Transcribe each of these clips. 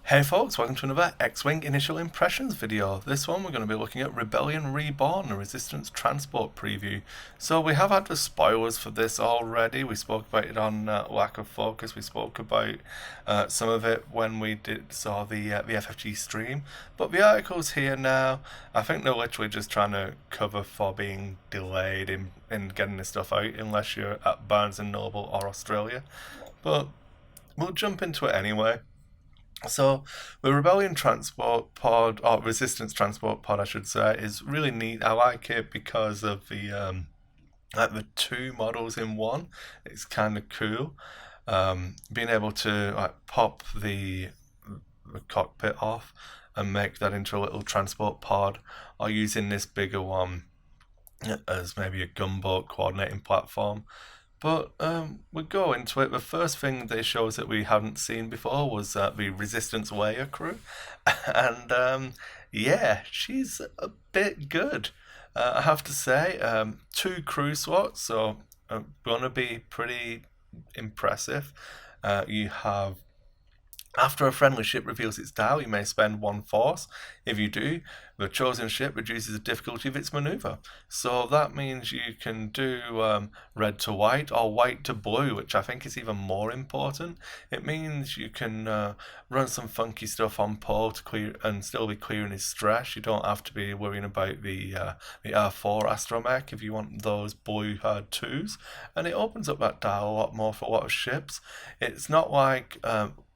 Hey folks, welcome to another X-Wing Initial Impressions video. This one we're going to be looking at Rebellion Reborn, a Resistance Transport preview. So we have had the spoilers for this already. We spoke about it on Lack of Focus. We spoke about some of it when we saw the FFG stream. But the article's here now. I think they're literally just trying to cover for being delayed in getting this stuff out, unless you're at Barnes& and Noble or Australia. But we'll jump into it anyway. So the Rebellion Transport Pod, or Resistance Transport Pod, I should say, is really neat. I like it because of the two models in one. It's kind of cool. Being able to pop the cockpit off and make that into a little transport pod, or using this bigger one as maybe a gunboat coordinating platform. But we go into it. The first thing they show us that we hadn't seen before was the Resistance Leia crew, and yeah, she's a bit good. I have to say, two crew slots, so gonna be pretty impressive. You have after a friendly ship reveals its dial, you may spend one force. If you do, the chosen ship reduces the difficulty of its maneuver. So that means you can do red to white or white to blue, which I think is even more important. It means you can run some funky stuff on Poe to clear and still be clearing his stress. You don't have to be worrying about the R4 astromech if you want those blue hard twos. And it opens up that dial a lot more for a lot of ships. It's not like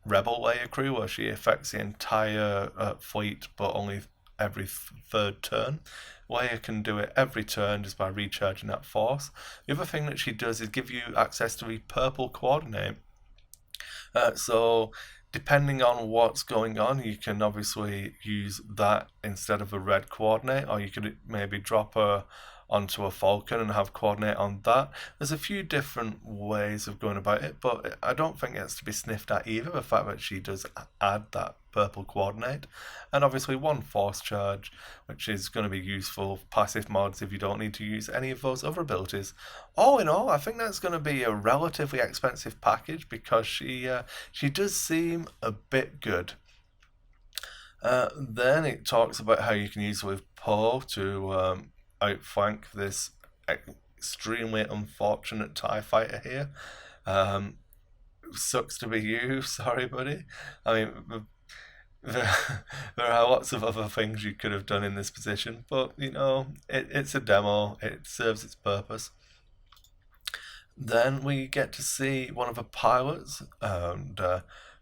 Rebel Leia crew where she affects the entire fleet but only every third turn. Leia can do it every turn just by recharging that force. The other thing that she does is give you access to the purple coordinate. So depending on what's going on, you can obviously use that instead of a red coordinate, or you could maybe drop her onto a Falcon and have coordinate on that. There's a few different ways of going about it, but I don't think it's to be sniffed at either, the fact that she does add that purple coordinate. And obviously one force charge, which is going to be useful passive mods if you don't need to use any of those other abilities. All in all, I think that's going to be a relatively expensive package because she does seem a bit good. Then it talks about how you can use it with Poe to outflank this extremely unfortunate TIE fighter here. Um, Sucks to be you, sorry, buddy. I mean, there, there are lots of other things you could have done in this position, but it's a demo, it serves its purpose. Then we get to see one of the pilots, and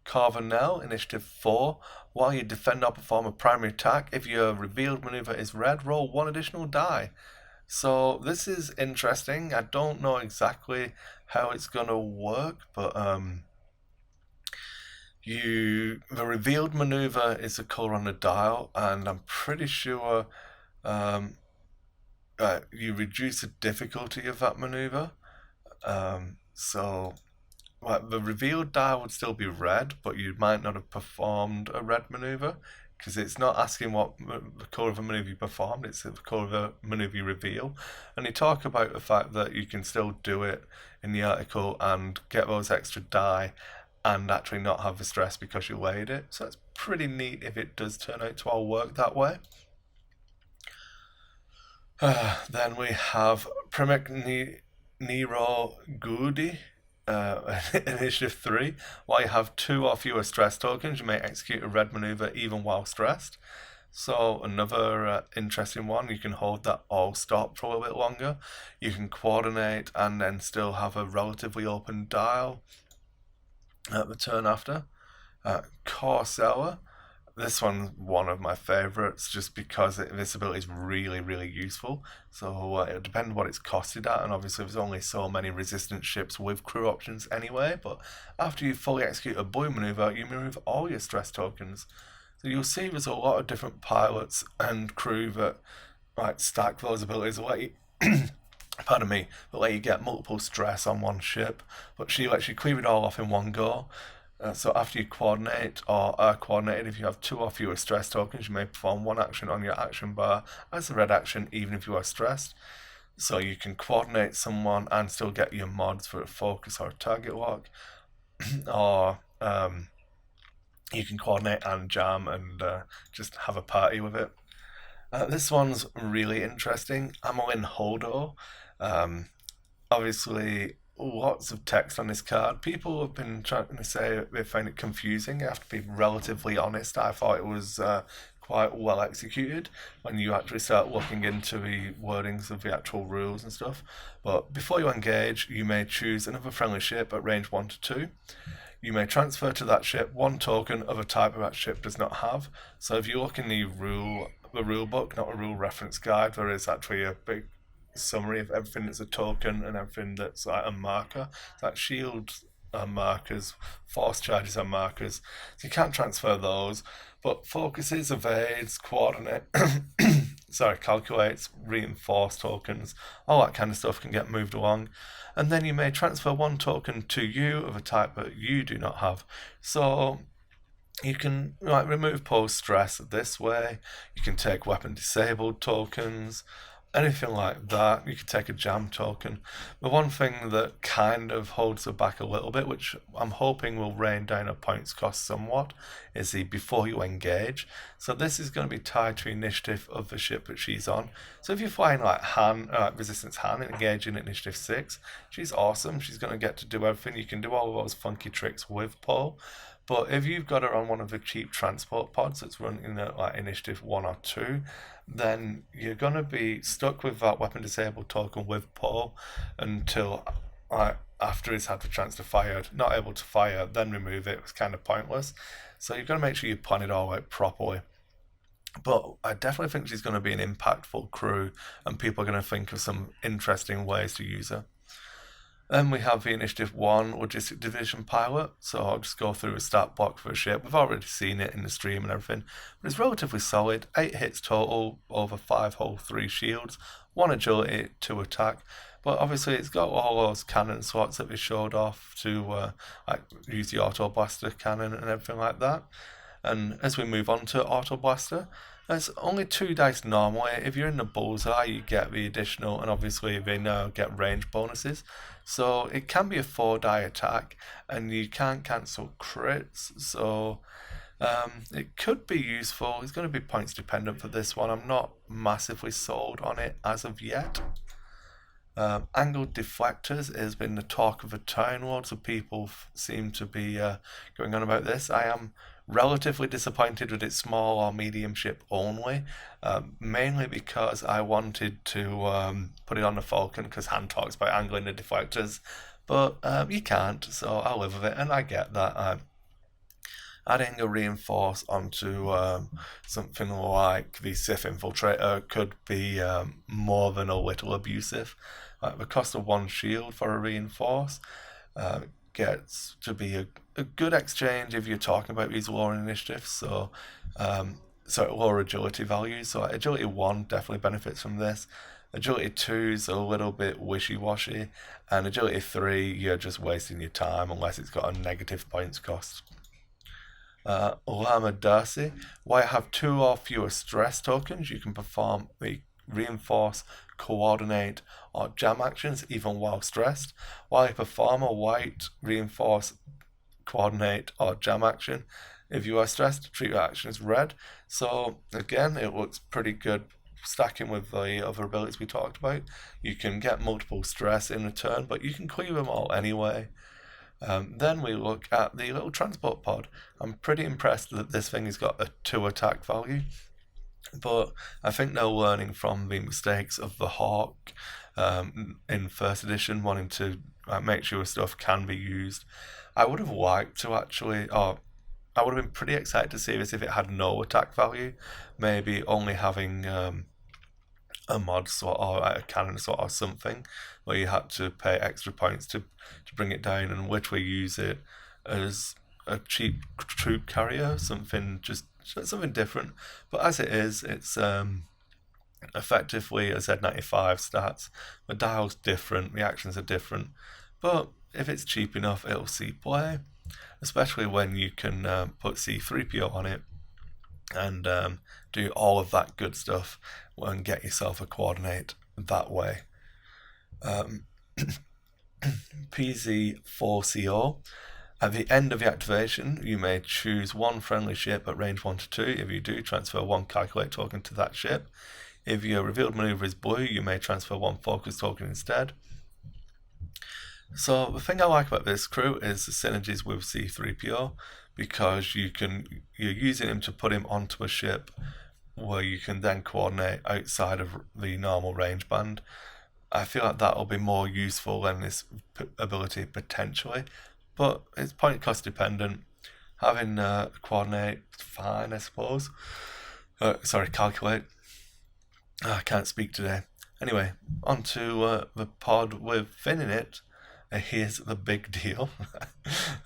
Carvanel, Initiative 4. While you defend or perform a primary attack, if your revealed maneuver is red, roll one additional die. So this is interesting. I don't know exactly how it's going to work, but the revealed maneuver is a color on the dial, and I'm pretty sure um, you reduce the difficulty of that maneuver. So like the revealed dial would still be red, but you might not have performed a red maneuver because it's not asking what the colour of a maneuver you performed, it's the colour of a maneuver you reveal. And you talk about the fact that you can still do it in the article and get those extra die and actually not have the stress because you laid it. So it's pretty neat if it does turn out to all work that way. Then we have Primek Nero Goody, Initiative 3. While you have two or fewer stress tokens, you may execute a red maneuver even while stressed. So another interesting one, you can hold that all stop for a little bit longer. You can coordinate and then still have a relatively open dial at the turn after. Corsair, this one's one of my favourites just because this ability is really, really useful. So it depends what it's costed at, and obviously there's only so many resistant ships with crew options anyway, but after you fully execute a blue maneuver, you remove all your stress tokens. So you'll see there's a lot of different pilots and crew that stack those abilities away. Pardon me, that let you get multiple stress on one ship, but she lets you clear it all off in one go. So after you coordinate or are coordinated, if you have two or fewer stress tokens, you may perform one action on your action bar as a red action, even if you are stressed. So you can coordinate someone and still get your mods for a focus or a target lock, or you can coordinate and jam and just have a party with it. This one's really interesting. Amelin Hodo. Um, Obviously, lots of text on this card. People have been trying to say they find it confusing. I have to be relatively honest. I thought it was quite well executed when you actually start looking into the wordings of the actual rules and stuff. But before you engage, you may choose another friendly ship at range 1 to 2. You may transfer to that ship one token of a type that ship does not have. So if you look in the rule book, not a rule reference guide, there is actually a big summary of everything that's a token and everything that's like a marker. Like shields are markers, force charges are markers. So you can't transfer those. But focuses, evades, coordinate, calculates, reinforce tokens, all that kind of stuff can get moved along. And then you may transfer one token to you of a type that you do not have. So you can remove post stress this way. You can take weapon disabled tokens, anything like that. You could take a jam token. The one thing that kind of holds it back a little bit, which I'm hoping will rein down a points cost somewhat, is the before you engage. So this is going to be tied to initiative of the ship that she's on. So if you're flying like Han, Resistance Han, and engaging at initiative 6, she's awesome. She's going to get to do everything. You can do all of those funky tricks with Paul. But if you've got her on one of the cheap transport pods that's running at like initiative 1 or 2, then you're going to be stuck with that weapon disabled token with Paul until after he's had the chance to fire, not able to fire, then remove it. It's kind of pointless. So you've got to make sure you plan it all out properly. But I definitely think she's going to be an impactful crew, and people are going to think of some interesting ways to use her. Then we have the Initiative 1 Logistic Division pilot, so I'll just go through a stat block for a ship. We've already seen it in the stream and everything, but it's relatively solid. 8 hits total, over 5 hull, 3 shields, 1 agility, 2 attack. But obviously it's got all those cannon slots that we showed off to use the Auto Blaster cannon and everything like that. And as we move on to Auto Blaster, there's only 2 dice normally. If you're in the bullseye, you get the additional, and obviously they now get range bonuses. So it can be a 4-die attack, and you can't cancel crits. So it could be useful. It's going to be points dependent for this one. I'm not massively sold on it as of yet. Angled deflectors has been the talk of the town. Lots of people seem to be going on about this. I am relatively disappointed with its small or medium ship only, mainly because I wanted to put it on the Falcon because Han talks about angling the deflectors, but you can't, so I'll live with it, and I get that. Adding a reinforce onto something like the Sith Infiltrator could be more than a little abusive. The cost of 1 shield for a reinforce gets to be a good exchange if you're talking about these lower initiatives. So, lower agility values. So agility 1 definitely benefits from this. Agility 2 is a little bit wishy-washy, and agility 3 you're just wasting your time unless it's got a negative points cost. Lama Darcy. While you have 2 or fewer stress tokens, you can perform the reinforce, coordinate, or jam actions even while stressed. While you perform a white reinforce, coordinate, or jam action, if you are stressed, treat your action as red. So again, it looks pretty good stacking with the other abilities we talked about. You can get multiple stress in return, but you can clear them all anyway. Then we look at the little transport pod. I'm pretty impressed that this thing has got a 2 attack value, but I think they're learning from the mistakes of the Hawk in first edition, wanting to make sure stuff can be used. I would have liked to actually, or I would have been pretty excited to see this if it had no attack value, maybe only having a mod slot or a cannon slot or something where you had to pay extra points to bring it down, and literally use it as a cheap troop carrier, something different. But as it is, it's effectively a Z95 stats. The dial's different, the actions are different, but if it's cheap enough, it'll see play, especially when you can put C3PO on it and do all of that good stuff and get yourself a coordinate that way. PZ4CO. At the end of the activation, you may choose one friendly ship at range 1 to 2. If you do, transfer one calculate token to that ship. If your revealed maneuver is blue, you may transfer one focus token instead. So the thing I like about this crew is the synergies with C-3PO, because you're using him to put him onto a ship where you can then coordinate outside of the normal range band. I feel like that'll be more useful than this ability potentially, but it's point cost dependent. Having coordinate, fine, I suppose. Calculate. I can't speak today. Anyway, onto the pod with Finn in it. Here's the big deal.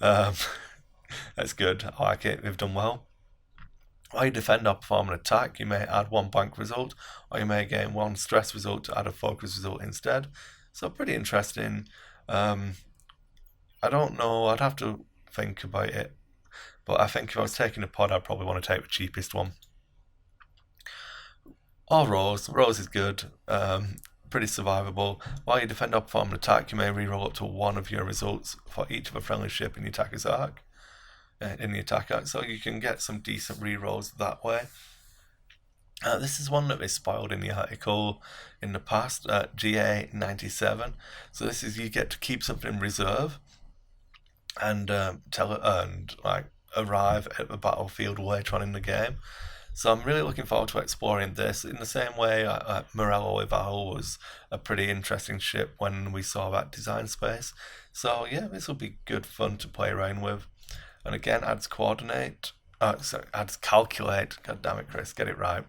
That's good. I like it. They've done well. While you defend or perform an attack, you may add one blank result, or you may gain one stress result to add a focus result instead. So pretty interesting. I don't know. I'd have to think about it. But I think if I was taking a pod, I'd probably want to take the cheapest one. Or Rose. Rose is good. Pretty survivable. While you defend or perform an attack, you may reroll up to one of your results for each of a friendly ship in the attacker's arc. So you can get some decent rerolls that way. This is one that they spoiled in the article in the past, GA97. So this is, you get to keep something in reserve and arrive at the battlefield later on in the game. So I'm really looking forward to exploring this. In the same way, Morello Eval was a pretty interesting ship when we saw that design space. So yeah, this will be good fun to play around with. And again, adds adds calculate. God damn it, Chris, get it right.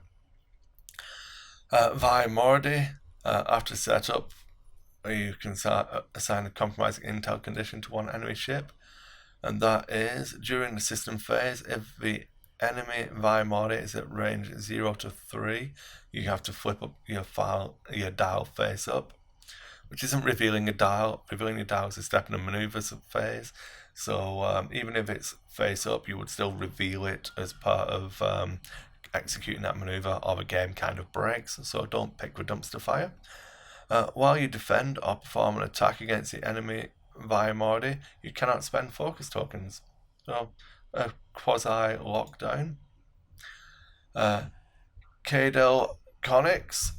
Via Mordi, after setup, you can assign a compromising intel condition to one enemy ship. And that is, during the system phase, if the enemy via Mordi is at range 0 to 3, you have to flip up your dial face up, which isn't revealing a dial. Revealing a dial is a step in the maneuvers phase. So even if it's face up, you would still reveal it as part of executing that maneuver, or the game kind of breaks. So don't pick the dumpster fire. While you defend or perform an attack against the enemy via Mordi, you cannot spend focus tokens. So a quasi lockdown. Cadel Conics.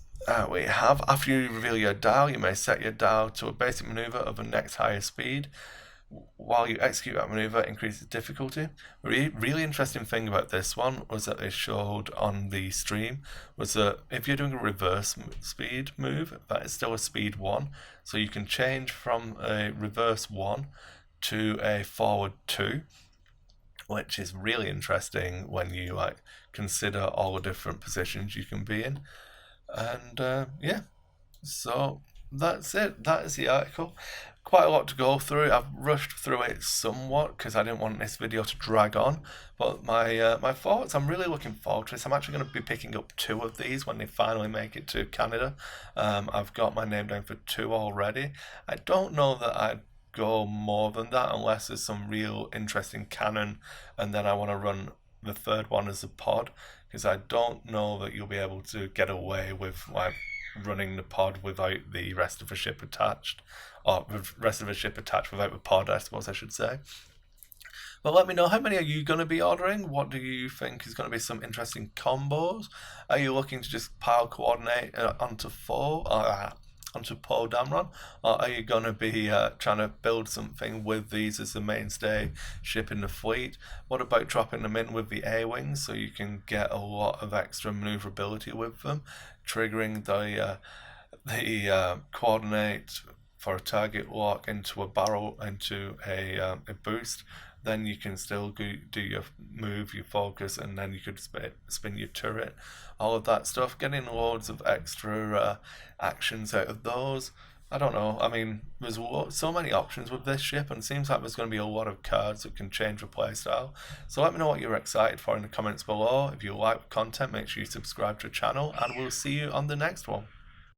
We have, after you reveal your dial, you may set your dial to a basic maneuver of the next highest speed. While you execute that maneuver, increases difficulty. Really interesting thing about this one was that they showed on the stream was that if you're doing a reverse speed move, that is still a speed 1. So you can change from a reverse 1 to a forward 2, which is really interesting when you consider all the different positions you can be in. And yeah, so that's it. That is the article. Quite a lot to go through. I've rushed through it somewhat because I didn't want this video to drag on. But my thoughts, I'm really looking forward to this. I'm actually going to be picking up 2 of these when they finally make it to Canada. I've got my name down for 2 already. I don't know that I'd go more than that unless there's some real interesting canon, and then I want to run the 3rd one as a pod, because I don't know that you'll be able to get away with running the pod without the rest of the ship attached, or the rest of the ship attached without the pod, I suppose I should say. But let me know, how many are you going to be ordering? What do you think is going to be some interesting combos? Are you looking to just pile coordinate onto 4 or onto Poe Dameron, or are you going to be trying to build something with these as the mainstay ship in the fleet? What about dropping them in with the A-Wings so you can get a lot of extra maneuverability with them, triggering the coordinate for a target lock into a barrel, into a boost? Then you can still do your move, your focus, and then you could spin your turret, all of that stuff, getting loads of extra actions out of those. I don't know, I mean, there's so many options with this ship, and it seems like there's going to be a lot of cards that can change the playstyle. So let me know what you're excited for in the comments below. If you like the content, make sure you subscribe to the channel, and we'll see you on the next one.